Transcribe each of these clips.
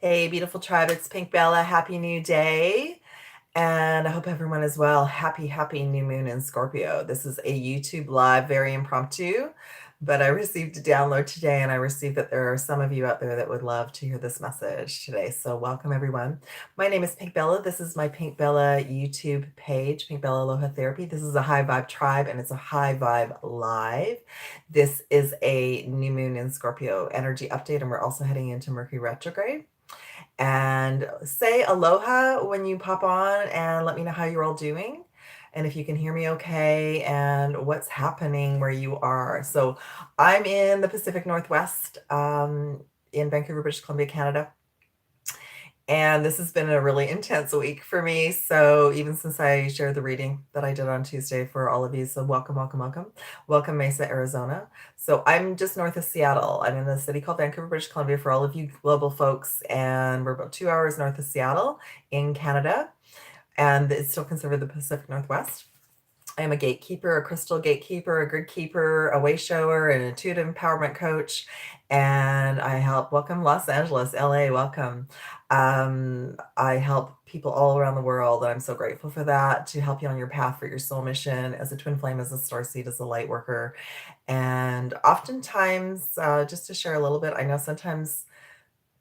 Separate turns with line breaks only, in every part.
Hey, beautiful tribe, it's Pink Bella. Happy new day. And I hope everyone is well. Happy new moon in Scorpio. This is a YouTube live, very impromptu, but I received a download today and I received that there are some of you out there that would love to hear this message today. So welcome everyone. My name is Pink Bella. This is my Pink Bella YouTube page, Pink Bella Aloha Therapy. This is a high vibe tribe and it's a high vibe live. This is a new moon in Scorpio energy update and we're also heading into Mercury Retrograde. And say aloha when you pop on and let me know how you're all doing and if you can hear me okay and what's happening where you are. So I'm in the Pacific Northwest, in Vancouver, British Columbia, Canada. And this has been a really intense week for me. So even since I shared the reading that I did on Tuesday for all of you, so welcome Mesa, Arizona. So I'm just north of Seattle. I'm in a city called Vancouver, British Columbia for all of you global folks, and we're about 2 hours north of Seattle in Canada, and it's still considered the Pacific Northwest. I am a gatekeeper, a crystal gatekeeper, a grid keeper, a way shower, an intuitive empowerment coach, and I help, welcome Los Angeles, LA, welcome. I help people all around the world, and I'm so grateful for that, to help you on your path for your soul mission as a twin flame, as a starseed, as a light worker. And oftentimes, just to share a little bit, I know sometimes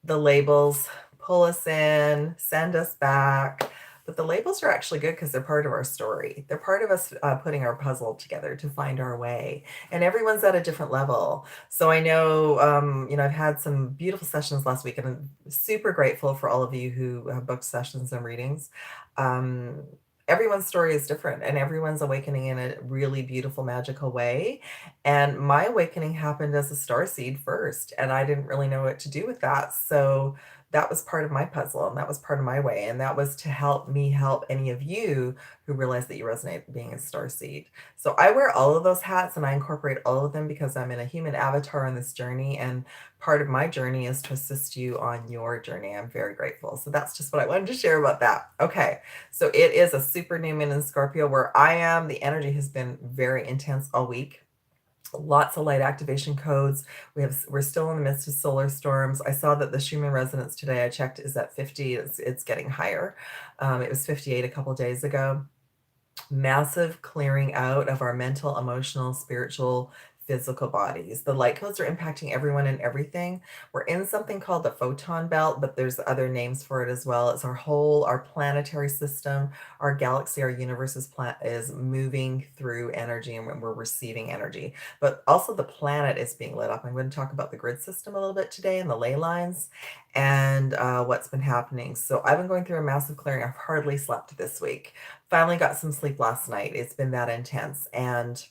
the labels pull us in, send us back. But the labels are actually good because they're part of our story. They're part of us putting our puzzle together to find our way. And everyone's at a different level. So I know, I've had some beautiful sessions last week, and I'm super grateful for all of you who have booked sessions and readings. Um, Everyone's story is different, and everyone's awakening in a really beautiful, magical way. And my awakening happened as a starseed first, and I didn't really know what to do with that. So that was part of my puzzle, and that was part of my way, and that was to help me help any of you who realize that you resonate being a starseed. So I wear all of those hats and I incorporate all of them because I'm in a human avatar on this journey, and part of my journey is to assist you on your journey. I'm very grateful. So that's just what I wanted to share about that. Okay, so it is a super new moon in Scorpio where I am. The energy has been very intense all week. Lots of light activation codes. We're still in the midst of solar storms. I saw that the Schumann resonance today, I checked, is at 50. It's getting higher. It was 58 a couple days ago. Massive clearing out of our mental, emotional, spiritual, physical bodies. The light codes are impacting everyone and everything. We're in something called the photon belt, but there's other names for it as well. It's our planetary system, our galaxy, our universe is moving through energy, and we're receiving energy. But also the planet is being lit up. I'm going to talk about the grid system a little bit today and the ley lines and what's been happening. So I've been going through a massive clearing. I've hardly slept this week. Finally got some sleep last night. It's been that intense. And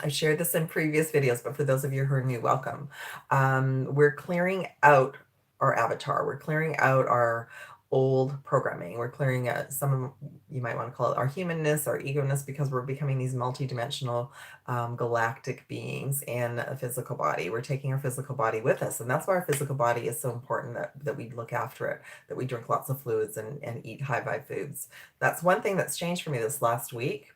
I shared this in previous videos, but for those of you who are new, welcome. We're clearing out our avatar. We're clearing out our old programming. We're clearing out some of, you might want to call it our humanness, our ego-ness, because we're becoming these multidimensional galactic beings in a physical body. We're taking our physical body with us. And that's why our physical body is so important, that we look after it, that we drink lots of fluids and eat high vibe foods. That's one thing that's changed for me this last week.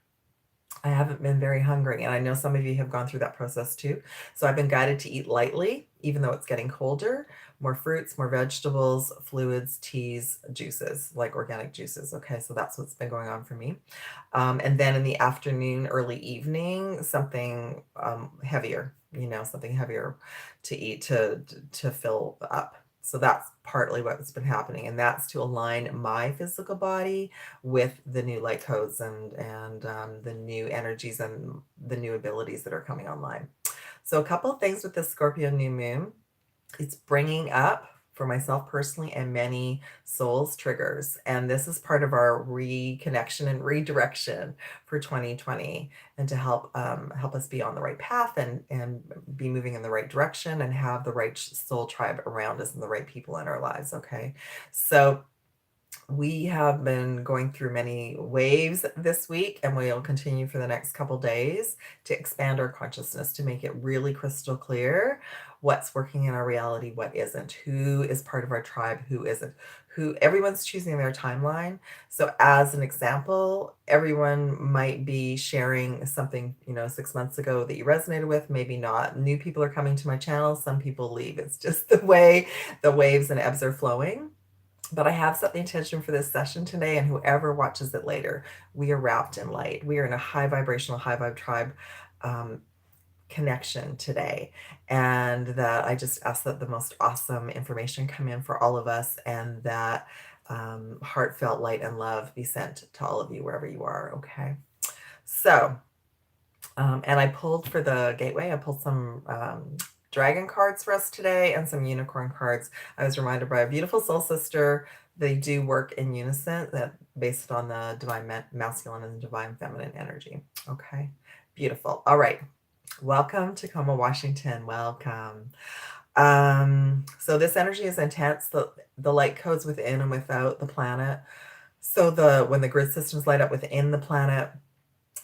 I haven't been very hungry, and I know some of you have gone through that process too. So I've been guided to eat lightly, even though it's getting colder, more fruits, more vegetables, fluids, teas, juices, like organic juices. Okay, so that's what's been going on for me. And then in the afternoon, early evening, something heavier, something heavier to eat to fill up. So that's partly what's been happening, and that's to align my physical body with the new light codes and the new energies and the new abilities that are coming online. So a couple of things with this Scorpio new moon. It's bringing up, for myself personally and many souls, triggers. And this is part of our reconnection and redirection for 2020, and to help us be on the right path and be moving in the right direction and have the right soul tribe around us and the right people in our lives. Okay. So we have been going through many waves this week, and we'll continue for the next couple days to expand our consciousness, to make it really crystal clear what's working in our reality, what isn't, who is part of our tribe, who isn't, who everyone's choosing their timeline. So as an example, everyone might be sharing something, 6 months ago that you resonated with, maybe not. New people are coming to my channel, some people leave. It's just the way the waves and ebbs are flowing. But I have set the intention for this session today, and whoever watches it later, we are wrapped in light. We are in a high vibrational, high vibe tribe connection today, and that I just ask that the most awesome information come in for all of us, and that heartfelt light and love be sent to all of you wherever you are. Okay. So and I pulled for the gateway, I pulled some dragon cards for us today and some unicorn cards. I was reminded by a beautiful soul sister. They do work in unison, that based on the divine masculine and divine feminine energy. Okay, beautiful. All right. Welcome, Tacoma, Washington. Welcome. So this energy is intense. The light codes within and without the planet. So when the grid systems light up within the planet,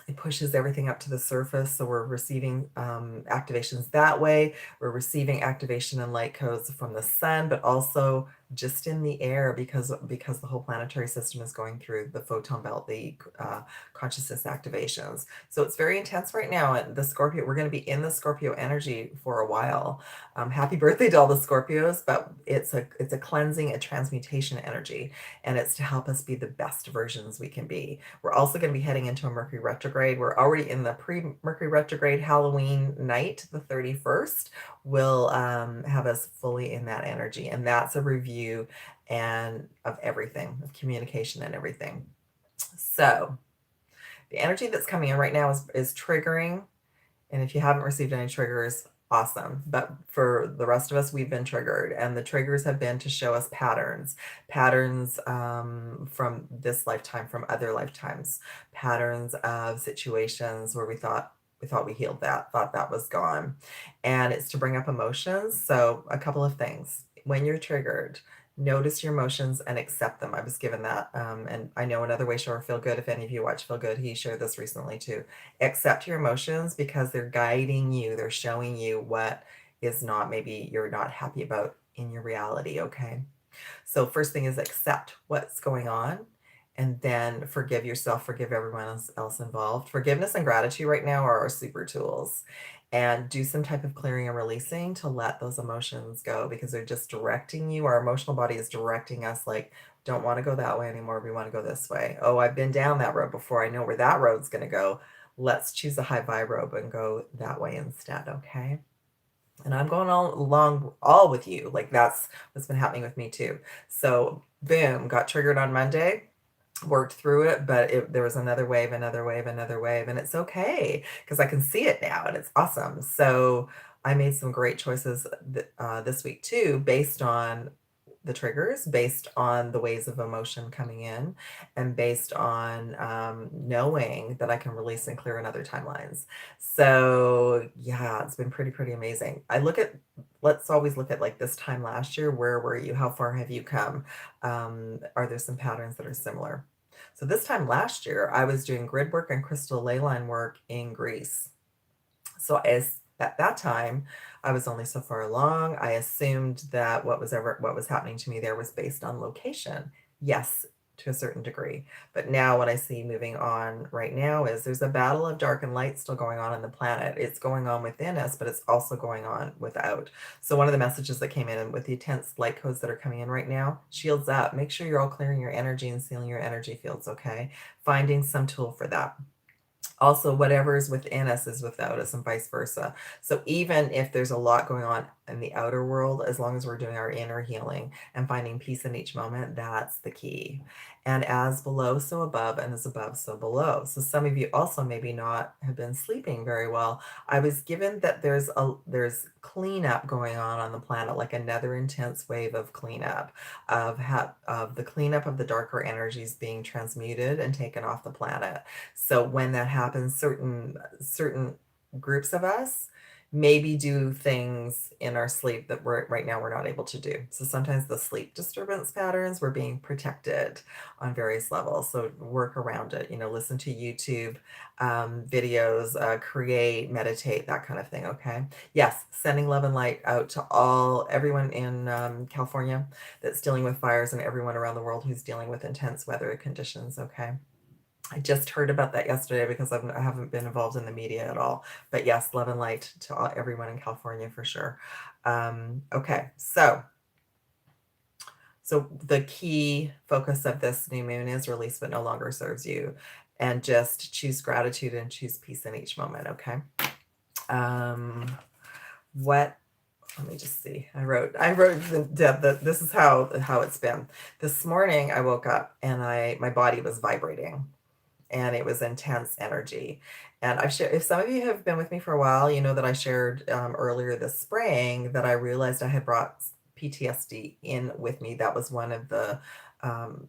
it pushes everything up to the surface. So we're receiving activations that way. We're receiving activation and light codes from the sun, but also just in the air, because the whole planetary system is going through the photon belt, the consciousness activations. So it's very intense right now. And the Scorpio, we're going to be in the Scorpio energy for a while. Happy birthday to all the Scorpios, but it's a cleansing, a transmutation energy, and it's to help us be the best versions we can be. We're also going to be heading into a Mercury retrograde. We're already in the pre-Mercury retrograde. Halloween night, the 31st, will have us fully in that energy, and that's a review and of everything, of communication and everything. So the energy that's coming in right now is triggering, and if you haven't received any triggers, awesome. But for the rest of us, we've been triggered, and the triggers have been to show us patterns from this lifetime, from other lifetimes, patterns of situations where we thought we healed that, thought that was gone. And it's to bring up emotions. So a couple of things. When you're triggered, notice your emotions and accept them. I was given that. And I know another way, show or Feel Good. If any of you watch Feel Good, he shared this recently too. Accept your emotions, because they're guiding you. They're showing you what is not, maybe you're not happy about in your reality. Okay. So first thing is accept what's going on, and then forgive yourself, forgive everyone else involved. Forgiveness and gratitude right now are our super tools. And do some type of clearing and releasing to let those emotions go, because they're just directing you. Our emotional body is directing us, like, don't want to go that way anymore. We want to go this way. Oh, I've been down that road before. I know where that road's going to go. Let's choose a high vibe road and go that way instead. Okay. And I'm going all with you. Like, that's what's been happening with me too. So boom, got triggered on Monday, worked through it, but there was another wave, another wave, another wave, and it's okay, because I can see it now, and it's awesome. So I made some great choices this week too, based on the triggers, based on the waves of emotion coming in, and based on knowing that I can release and clear in other timelines. So yeah, it's been pretty amazing. Let's always look at, like, this time last year. Where were you? How far have you come? Are there some patterns that are similar? So this time last year, I was doing grid work and crystal ley line work in Greece. So at that time, I was only so far along. I assumed that what was happening to me there was based on location. Yes, to a certain degree. But now what I see moving on right now is there's a battle of dark and light still going on the planet. It's going on within us, but it's also going on without. So one of the messages that came in with the intense light codes that are coming in right now, shields up. Make sure you're all clearing your energy and sealing your energy fields, okay? Finding some tool for that. Also, whatever is within us is without us, and vice versa. So even if there's a lot going on in the outer world, as long as we're doing our inner healing and finding peace in each moment, that's the key. And as below, so above, and as above, so below. So some of you also maybe not have been sleeping very well. I was given that there's cleanup going on the planet, like another intense wave of cleanup, of the cleanup of the darker energies being transmuted and taken off the planet. So when that happens, certain groups of us maybe do things in our sleep that right now we're not able to do. So sometimes the sleep disturbance patterns, we're being protected on various levels. So work around it, listen to YouTube videos, create, meditate, that kind of thing. Okay. Yes. Sending love and light out to everyone in California that's dealing with fires, and everyone around the world who's dealing with intense weather conditions. Okay. I just heard about that yesterday because I haven't been involved in the media at all. But yes, love and light to everyone in California for sure. Okay, so the key focus of this new moon is release what no longer serves you, and just choose gratitude and choose peace in each moment. Okay. What? Let me just see. I wrote this is how it's been. This morning I woke up and my body was vibrating, and it was intense energy. And I've shared, if some of you have been with me for a while, you know that I shared earlier this spring that I realized I had brought PTSD in with me. That was um,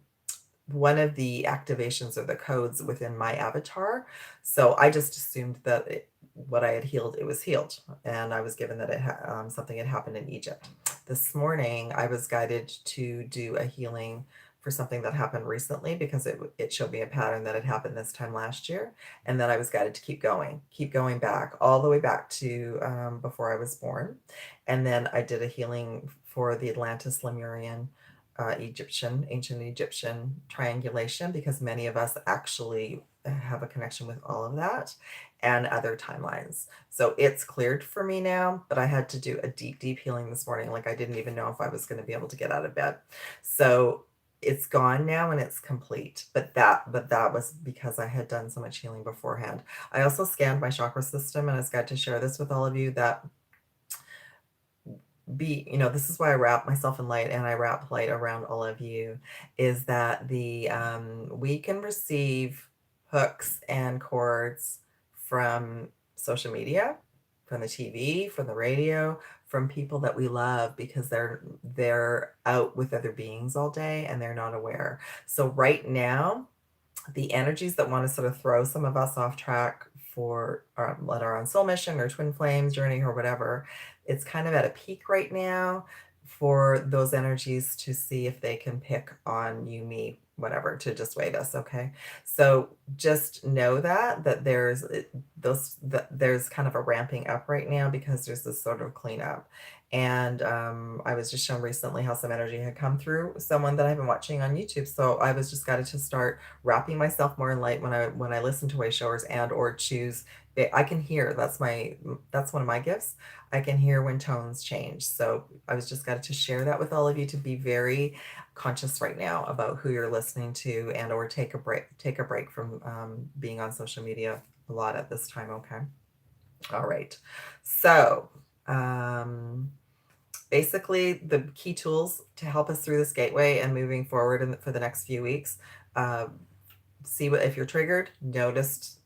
one of the activations or the codes within my avatar. So I just assumed that what I had healed, it was healed. And I was given that something had happened in Egypt. This morning, I was guided to do a healing for something that happened recently, because it showed me a pattern that had happened this time last year. And then I was guided to keep going back, all the way back to before I was born. And then I did a healing for the Atlantis Lemurian ancient Egyptian triangulation, because many of us actually have a connection with all of that and other timelines. So it's cleared for me now, but I had to do a deep, deep healing this morning. Like I didn't even know if I was going to be able to get out of bed. So it's gone now and it's complete. But that was because I had done so much healing beforehand. I also scanned my chakra system, and I was glad to share this with all of you that this is why I wrap myself in light, and I wrap light around all of you, is that we can receive hooks and cords from social media, from the TV, from the radio, from people that we love, because they're out with other beings all day and they're not aware. So right now, the energies that want to sort of throw some of us off track for our own soul mission or twin flames journey or whatever, it's kind of at a peak right now for those energies to see if they can pick on you, me, whatever, to dissuade us. Okay. So just know that there's kind of a ramping up right now, because there's this sort of cleanup. And I was just shown recently how some energy had come through someone that I've been watching on YouTube. So I was just got to start wrapping myself more in light when I listen to way showers, and or choose. I can hear. That's one of my gifts. I can hear when tones change. So I was just got to share that with all of you, to be very conscious right now about who you're listening to, and or take a break from being on social media a lot at this time. Okay. All right. So basically, the key tools to help us through this gateway and moving forward for the next few weeks. See if you're triggered, notice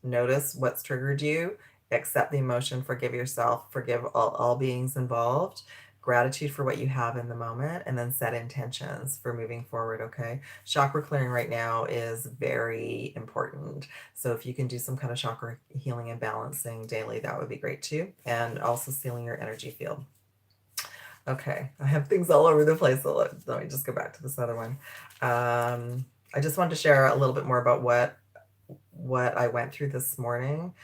what's triggered you, accept the emotion, forgive yourself, forgive all beings involved, gratitude for what you have in the moment, and then set intentions for moving forward. Okay. Chakra clearing right now is very important. So if you can do some kind of chakra healing and balancing daily, that would be great too. And also sealing your energy field. Okay, I have things all over the place. So let me just go back to this other one. I just wanted to share a little bit more about what I went through this morning.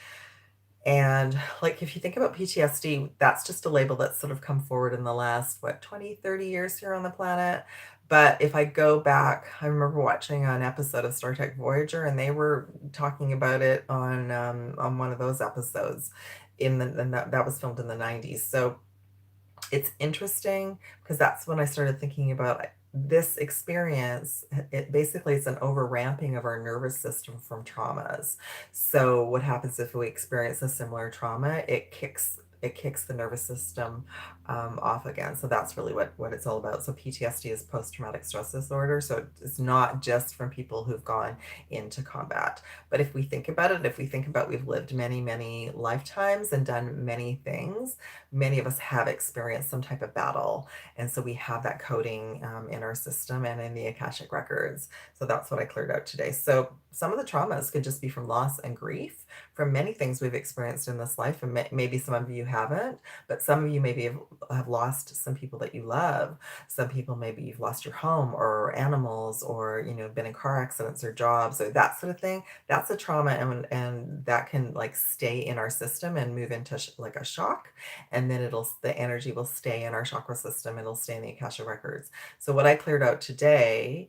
And like, if you think about PTSD, that's just a label that's sort of come forward in the last, 20, 30 years here on the planet. But if I go back, I remember watching an episode of Star Trek Voyager, and they were talking about it on one of those episodes and that was filmed in the 90s. So it's interesting, because that's when I started thinking about this experience. It basically is an over ramping of our nervous system from traumas. So what happens if we experience a similar trauma? It kicks the nervous system off again. So that's really what it's all about. So PTSD is post-traumatic stress disorder. So it's not just from people who've gone into combat. But if we think about it, if we think about we've lived many, many lifetimes and done many things, many of us have experienced some type of battle. And so we have that coding in our system and in the AKASHIC records. So that's what I cleared out today. So some of the traumas could just be from loss and grief, from many things we've experienced in this life. And maybe some of you haven't, but some of you maybe have lost some people that you love. Some people, maybe you've lost your home or animals, or, you know, been in car accidents or jobs or that sort of thing. That's a trauma, and that can like stay in our system and move into like a shock. And then the energy will stay in our chakra system. It'll stay in the Akasha records. So what I cleared out today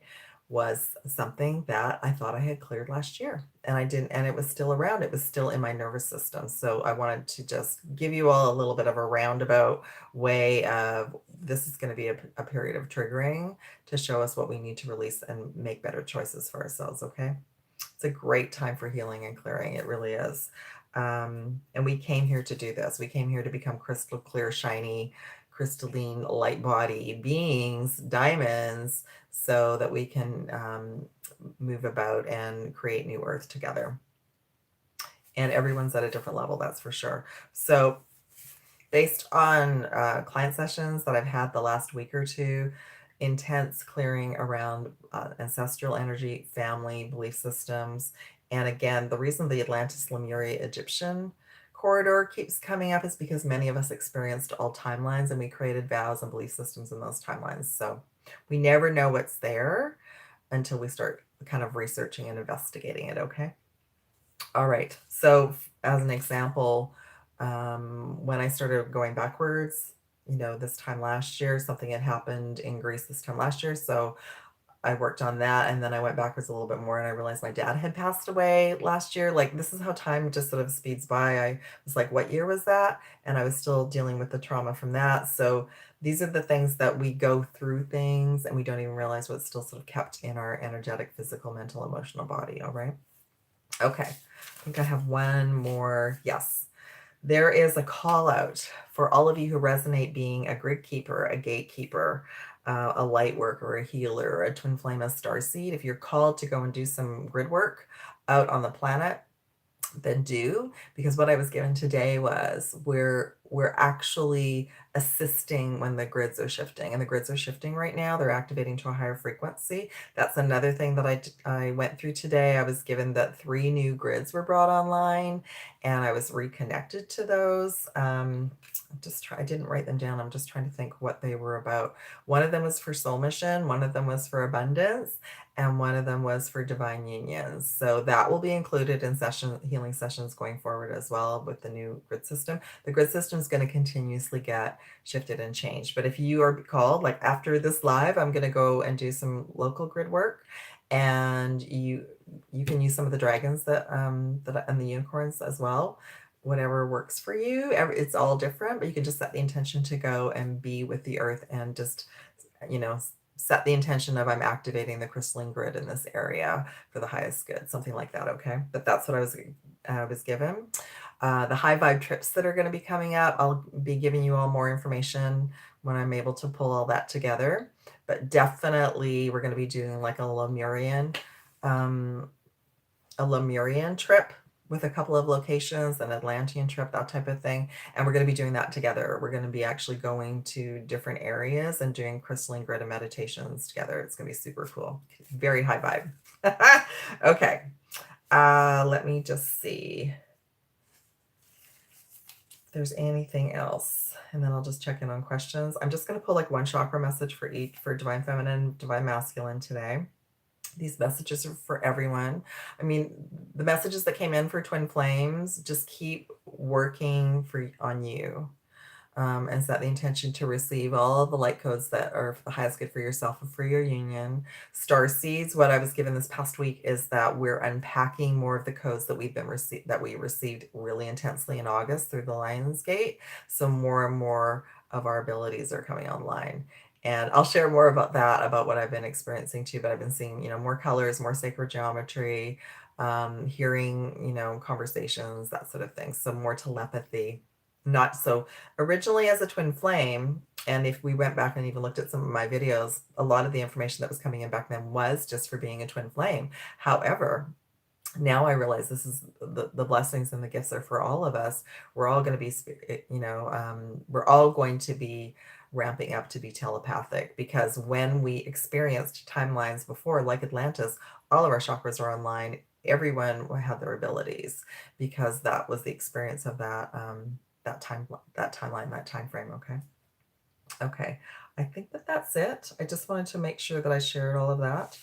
was something that I thought I had cleared last year, and I didn't, and it was still around. It was still in my nervous system. So I wanted to just give you all a little bit of a roundabout way of, this is going to be a period of triggering to show us what we need to release and make better choices for ourselves. Okay. It's a great time for healing and clearing. It really is. And we came here to do this. We came here to become crystal clear, shiny, crystalline, light body beings, diamonds, so that we can move about and create new earth together. And everyone's at a different level, that's for sure. So based on client sessions that I've had the last week or two, intense clearing around ancestral energy, family, belief systems. And again, the reason the Atlantis, Lemuria, Egyptian corridor keeps coming up is because many of us experienced all timelines, and we created vows and belief systems in those timelines. So we never know what's there until we start kind of researching and investigating it. Okay. All right. So as an example, when I started going backwards, you know, this time last year, something had happened in Greece this time last year. So I worked on that, and then I went backwards a little bit more, and I realized my dad had passed away last year. Like, this is how time just sort of speeds by. I was like, what year was that? And I was still dealing with the trauma from that. So these are the things that we go through things and we don't even realize what's still sort of kept in our energetic, physical, mental, emotional body. All right. Okay. I think I have one more. Yes. There is a call out for all of you who resonate being a grid keeper, a gatekeeper, a light worker, a healer, a twin flame, a starseed. If you're called to go and do some grid work out on the planet, then do, because what I was given today was we're actually assisting when the grids are shifting, and the grids are shifting right now. They're activating to a higher frequency. That's another thing that I went through today. I was given that 3 new grids were brought online, and I was reconnected to those. I didn't write them down. I'm just trying to think what they were about. One of them was for soul mission, one of them was for abundance, and one of them was for divine unions. So that will be included in healing sessions going forward as well with the new grid system. The grid system is going to continuously get shifted and changed. But if you are called, like after this live, I'm going to go and do some local grid work, and you can use some of the dragons that and the unicorns as well. Whatever works for you. It's all different, but you can just set the intention to go and be with the earth, and just, you know, set the intention of, I'm activating the crystalline grid in this area for the highest good, something like that. Okay. But that's what I was given. The high vibe trips that are going to be coming up, I'll be giving you all more information when I'm able to pull all that together. But definitely we're going to be doing like a Lemurian trip with a couple of locations, an Atlantean trip, that type of thing. And we're going to be doing that together. We're going to be actually going to different areas and doing crystalline grid and meditations together. It's going to be super cool. Very high vibe. Okay. Let me just see if there's anything else, and then I'll just check in on questions. I'm just going to pull like one chakra message for each, for divine feminine, divine masculine today. These messages are for everyone. I mean, the messages that came in for twin flames, just keep working on you, and set the intention to receive all of the light codes that are the highest good for yourself and for your union. Starseeds, what I was given this past week is that we're unpacking more of the codes that we received really intensely in August through the Lion's Gate. So more and more of our abilities are coming online. And I'll share more about that, about what I've been experiencing too, but I've been seeing, you know, more colors, more sacred geometry, hearing, you know, conversations, that sort of thing. So more telepathy. Not so originally as a twin flame. And if we went back and even looked at some of my videos, a lot of the information that was coming in back then was just for being a twin flame. However, now I realize this is the blessings and the gifts are for all of us. We're all going to be, we're all going to be ramping up to be telepathic, because when we experienced timelines before, like Atlantis, all of our chakras are online. Everyone had their abilities, because that was the experience of that, that timeline, that time frame. Okay. Okay. I think that that's it. I just wanted to make sure that I shared all of that.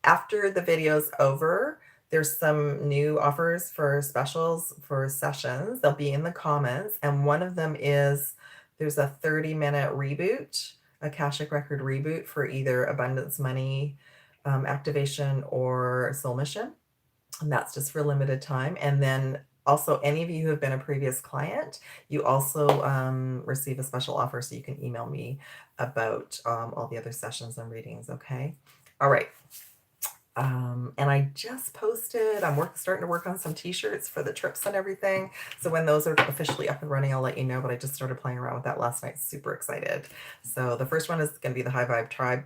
After the video's over, there's some new offers for specials for sessions. They'll be in the comments. And one of them is there's a 30-minute reboot, AKASHIC record reboot for either abundance money activation or soul mission. And that's just for a limited time. And then also, any of you who have been a previous client, you also receive a special offer, so you can email me about all the other sessions and readings. Okay. All right. And I just posted, I'm starting to work on some t-shirts for the trips and everything. So when those are officially up and running, I'll let you know, but I just started playing around with that last night. Super excited. So the first one is going to be the High Vibe Tribe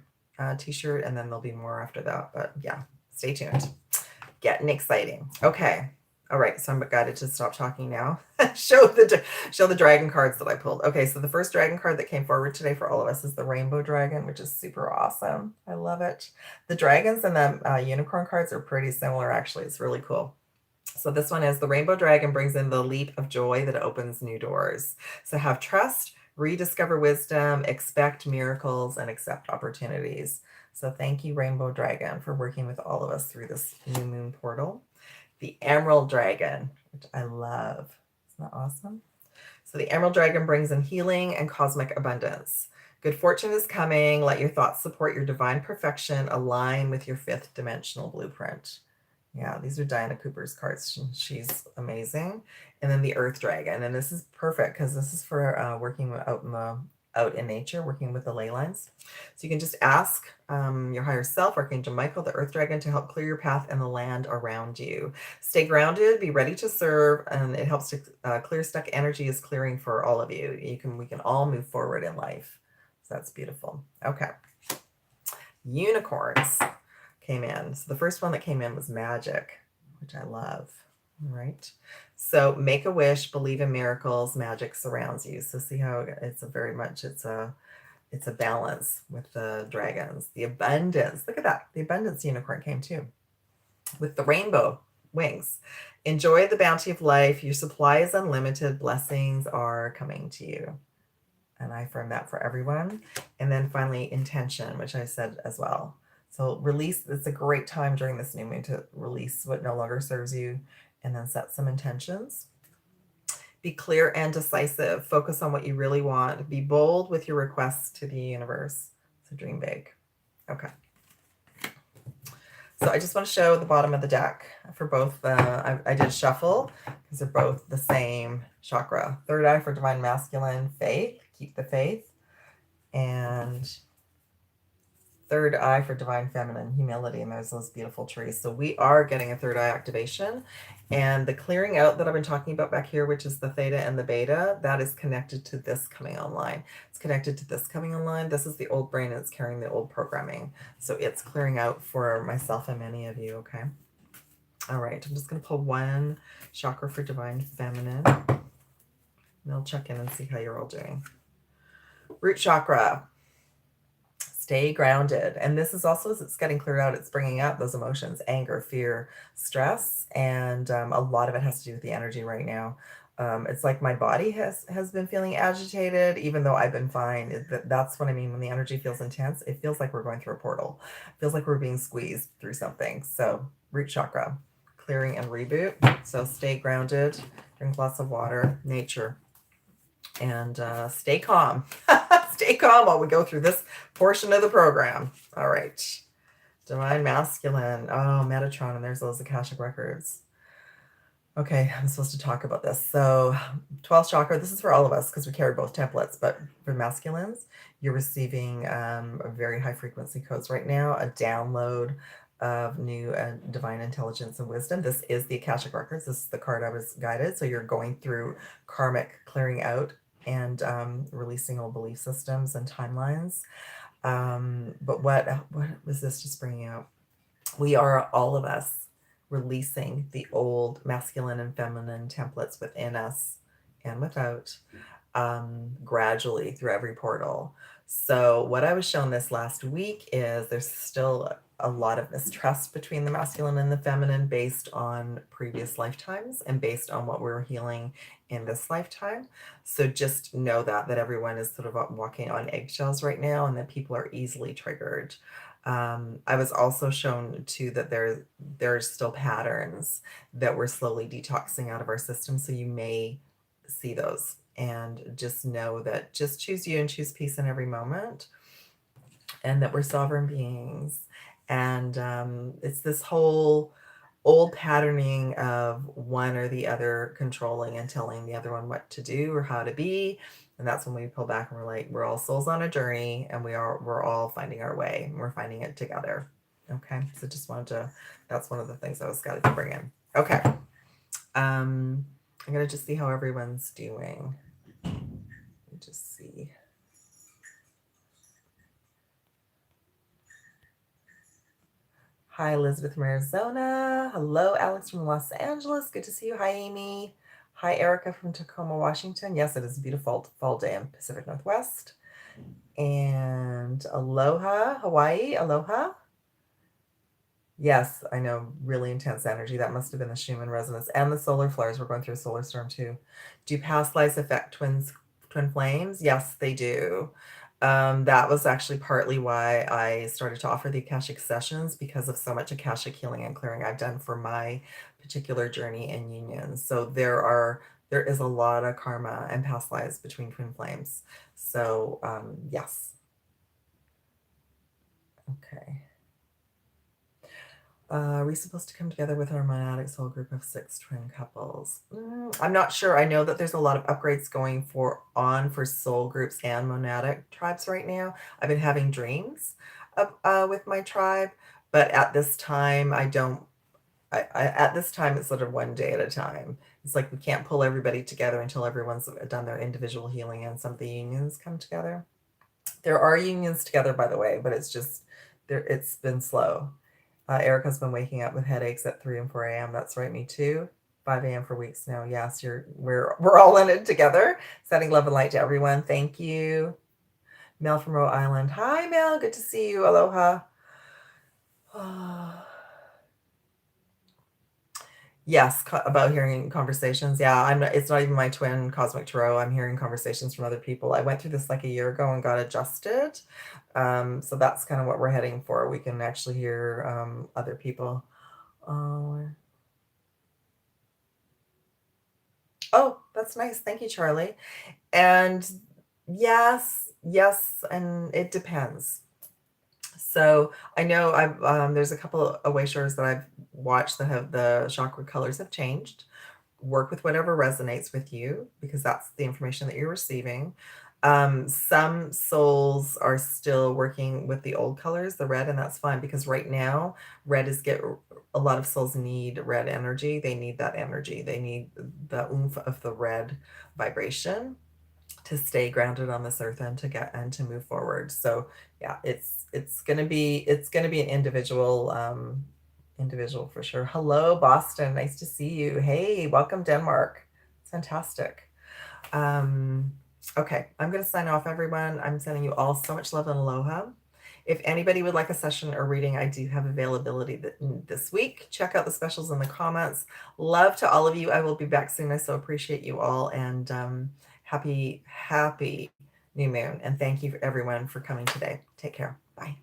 t-shirt, and then there'll be more after that, but yeah, stay tuned. Getting exciting. Okay. All right, so I'm guided to stop talking now. show the dragon cards that I pulled. Okay, so the first dragon card that came forward today for all of us is the Rainbow Dragon, which is super awesome. I love it. The dragons and the unicorn cards are pretty similar, actually. It's really cool. So this one is the Rainbow Dragon brings in the leap of joy that opens new doors. So have trust, rediscover wisdom, expect miracles, and accept opportunities. So thank you, Rainbow Dragon, for working with all of us through this new moon portal. The Emerald Dragon, which I love. Isn't that awesome? So the Emerald Dragon brings in healing and cosmic abundance. Good fortune is coming. Let your thoughts support your divine perfection. Align with your fifth dimensional blueprint. Yeah, these are Diana Cooper's cards. She's amazing. And then the Earth Dragon. And this is perfect because this is for working out in nature, working with the ley lines. So you can just ask your higher self, Archangel Michael, the Earth Dragon, to help clear your path and the land around you. Stay grounded, be ready to serve, and it helps to clear stuck energy is clearing for all of you. We can all move forward in life. So that's beautiful. Okay. Unicorns came in. So the first one that came in was magic, which I love. All right. So make a wish, believe in miracles, magic surrounds you. So see how it's a balance with the dragons. The abundance, look at that. The abundance unicorn came too with the rainbow wings. Enjoy the bounty of life. Your supply is unlimited. Blessings are coming to you. And I affirm that for everyone. And then finally, intention, which I said as well. So release, it's a great time during this new moon to release what no longer serves you, and then set some intentions. Be clear and decisive. Focus on what you really want. Be bold with your requests to the universe. So dream big. Okay. So I just want to show the bottom of the deck for both. I did shuffle because they're both the same chakra. Third eye for divine masculine, faith. Keep the faith. And third eye for divine feminine, humility. And there's those beautiful trees. So we are getting a third eye activation. And the clearing out that I've been talking about back here, which is the theta and the beta, that is connected to this coming online. It's connected to this coming online. This is the old brain. It's carrying the old programming. So it's clearing out for myself and many of you, okay? All right, I'm just going to pull one chakra for divine feminine. And I'll check in and see how you're all doing. Root chakra. Stay grounded. And this is also, as it's getting cleared out, it's bringing out those emotions, anger, fear, stress. And a lot of it has to do with the energy right now. It's like my body has been feeling agitated, even though I've been fine. That's what I mean when the energy feels intense. It feels like we're going through a portal. It feels like we're being squeezed through something. So root chakra, clearing and reboot. So stay grounded, drink lots of water, nature, and stay calm. Stay calm while we go through this portion of the program. All right. Divine masculine. Oh, Metatron, and there's those Akashic records. Okay, I'm supposed to talk about this. So 12th chakra, this is for all of us because we carry both templates, but for masculines, you're receiving very high frequency codes right now, a download of new and divine intelligence and wisdom. This is the Akashic Records. This is the card I was guided. So you're going through karmic clearing out and releasing old belief systems and timelines. But what was this just bringing out? We are, all of us, releasing the old masculine and feminine templates within us and without, gradually through every portal. So what I was shown this last week is there's still a lot of mistrust between the masculine and the feminine based on previous lifetimes and based on what we're healing in this lifetime. So just know that everyone is sort of walking on eggshells right now, and that people are easily triggered. I was also shown too that there's still patterns that we're slowly detoxing out of our system. So you may see those, and just know that just choose you and choose peace in every moment, and that we're sovereign beings. And it's this whole old patterning of one or the other controlling and telling the other one what to do or how to be. And that's when we pull back and we're like, we're all souls on a journey, and we're all finding our way, and we're finding it together. Okay. So just wanted to, that's one of the things I was got to bring in. Okay. I'm going to just see how everyone's doing. Let me just see. Hi, Elizabeth from Arizona. Hello, Alex from Los Angeles. Good to see you. Hi, Amy. Hi, Erica from Tacoma, Washington. Yes, it is a beautiful fall day in Pacific Northwest. And Aloha, Hawaii. Aloha. Yes, I know, really intense energy. That must have been the Schumann resonance and the solar flares. We're going through a solar storm too. Do past lives affect twin flames? Yes, they do. That was actually partly why I started to offer the Akashic sessions, because of so much Akashic healing and clearing I've done for my particular journey and union. So there is a lot of karma and past lives between twin flames. So yes. Okay. Are we supposed to come together with our monadic soul group of 6 twin couples? I'm not sure. I know that there's a lot of upgrades going on for soul groups and monadic tribes right now. I've been having dreams of, with my tribe, but at this time, at this time, it's sort of one day at a time. It's like we can't pull everybody together until everyone's done their individual healing and some of the unions come together. There are unions together, by the way, but it's just it's been slow. Erica's been waking up with headaches at 3 and 4 a.m. That's right, me too. 5 a.m. for weeks now. Yes, we're all in it together. Sending love and light to everyone. Thank you. Mel from Rhode Island. Hi, Mel. Good to see you. Aloha. Yes, about hearing conversations. Yeah, it's not even my twin cosmic tarot. I'm hearing conversations from other people. I went through this like a year ago and got adjusted. So that's kind of what we're heading for. We can actually hear other people. Oh, that's nice. Thank you, Charlie. And yes, and it depends. So I know there's a couple of away shows that I've watched that have the chakra colors have changed. Work with whatever resonates with you, because that's the information that you're receiving. Some souls are still working with the old colors, the red, and that's fine, because right now a lot of souls need red energy. They need that energy. They need the oomph of the red vibration to stay grounded on this earth and to move forward. So yeah, it's gonna be an individual for sure. Hello, Boston. Nice to see you. Hey, welcome, Denmark. It's fantastic. Okay, I'm going to sign off, everyone. I'm sending you all so much love and aloha. If anybody would like a session or reading, I do have availability this week. Check out the specials in the comments. Love to all of you. I will be back soon. I so appreciate you all, and happy new moon. And thank you everyone for coming today. Take care. Bye.